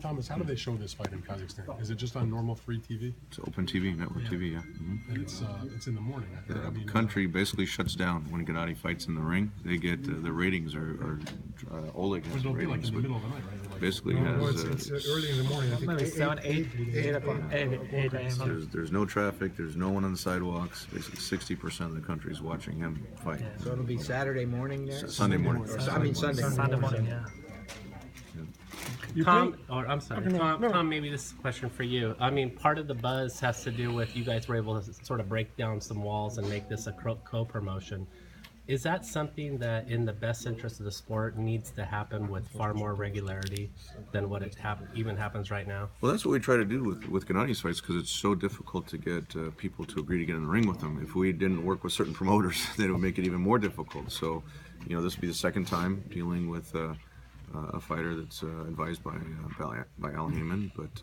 Thomas, how do they show this fight in Kazakhstan? Is it just on normal free TV? It's open TV, network TV, yeah. And it's in the morning. The country basically shuts down when Gennady fights in the ring. They get the ratings are Oleg has It'll be like ratings, in the but middle of the night, right? Like, basically Well, has. it's early in the morning. I think Maybe 7, 8 o'clock. 8 a.m. There's no traffic. There's no one on the sidewalks. Basically, 60% of the country is watching him fight. So it'll be Saturday morning there? Sunday morning. Or, I mean Sunday. Sunday morning, yeah. you Tom, think- or I'm sorry, Okay, no. Tom, maybe this is a question for you. I mean, part of the buzz has to do with you guys were able to sort of break down some walls and make this a co-promotion. Is that something that, in the best interest of the sport, needs to happen with far more regularity than what it even happens right now? Well, that's what we try to do with Gennady's fights because it's so difficult to get people to agree to get in the ring with them. If we didn't work with certain promoters, then it would make it even more difficult. So, this will be the second time dealing with a fighter that's advised by Al Haymon. But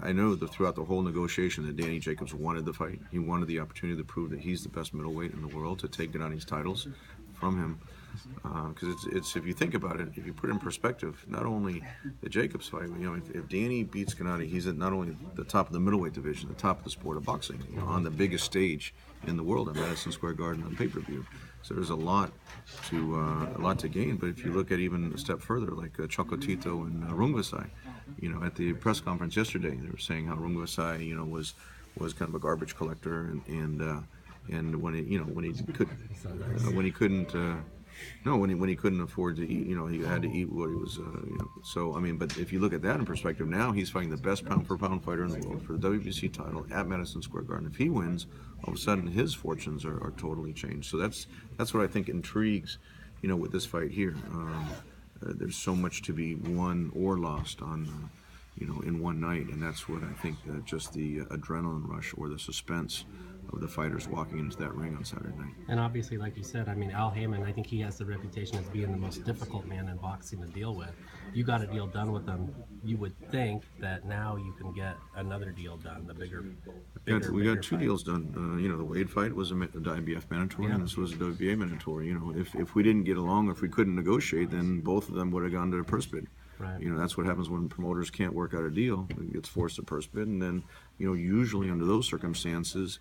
I know that throughout the whole negotiation that Danny Jacobs wanted the fight. He wanted the opportunity to prove that he's the best middleweight in the world, to take Gennady's titles from him. Because it's if you think about it, if you put it in perspective, not only the Jacobs fight, if Danny beats Gennady, he's at not only the top of the middleweight division, the top of the sport of boxing, on the biggest stage in the world at Madison Square Garden on pay-per-view. So there's a lot to gain. But if you look at even a step further, like Chocolatito and Rungvisai, at the press conference yesterday, they were saying how Rungvisai, was kind of a garbage collector, and when he couldn't afford to eat, he had to eat what he was, So I mean, but if you look at that in perspective, now he's fighting the best pound-for-pound fighter in the world for the WBC title at Madison Square Garden. If he wins, all of a sudden his fortunes are totally changed. So that's what I think intrigues, with this fight here. There's so much to be won or lost on, in one night, and that's what I think. Just the adrenaline rush or the suspense of the fighters walking into that ring on Saturday night. And obviously, like you said, I mean, Al Haymon, I think he has the reputation as being the most difficult man in boxing to deal with. You got a deal done with him. You would think that now you can get another deal done, We got two deals done. The Wade fight was a IBF mandatory, and this was a WBA mandatory. If we didn't get along, if we couldn't negotiate, then both of them would have gone to the purse bid. Right. That's what happens when promoters can't work out a deal. It gets forced to purse bid, and then, usually under those circumstances,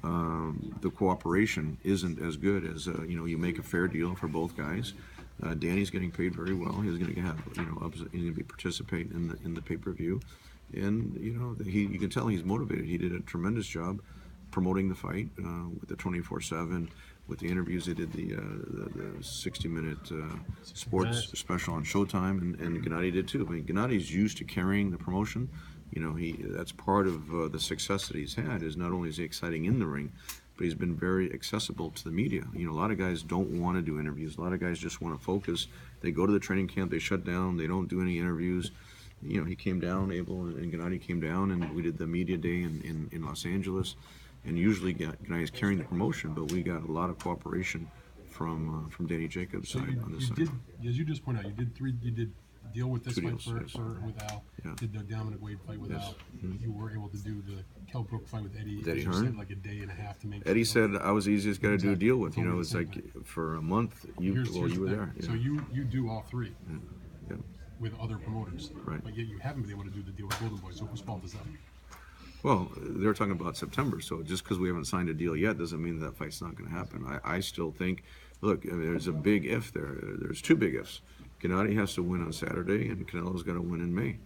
the cooperation isn't as good as you make a fair deal for both guys. Danny's getting paid very well. He's going to have he's going to be participating in the pay-per-view, and you can tell he's motivated. He did a tremendous job promoting the fight with the 24/7, with the interviews. They did the 60-minute sports special on Showtime, and Gennady did too. I mean, Gennady's used to carrying the promotion. That's part of the success that he's had. Is not only is he exciting in the ring, but he's been very accessible to the media. A lot of guys don't want to do interviews. A lot of guys just want to focus. They go to the training camp, they shut down, they don't do any interviews. He came down, Abel and Gennady came down, and we did the media day in Los Angeles. And usually Gennady's carrying the promotion, but we got a lot of cooperation from Danny Jacobs' side on this side. As you just pointed out, you did deal with this Two fight deals, yes. with Al. Yeah. Did the Dominic Wade fight with Yes. Al. You were able to do the Kell Brook fight with Eddie. Eddie You Hearn. said like a day and a half to make. Eddie said I was the easiest guy to do a deal with. Exactly. It's like for a month. You Here's were the there. thing. So you do all three Yeah. with other promoters, Right. But yet you haven't been able to do the deal with Golden Boy. So whose fault is that? Well, they're talking about September, so just because we haven't signed a deal yet doesn't mean that fight's not going to happen. I still think, look, there's a big if there. There's two big ifs. Gennady has to win on Saturday, and Canelo's got to win in May.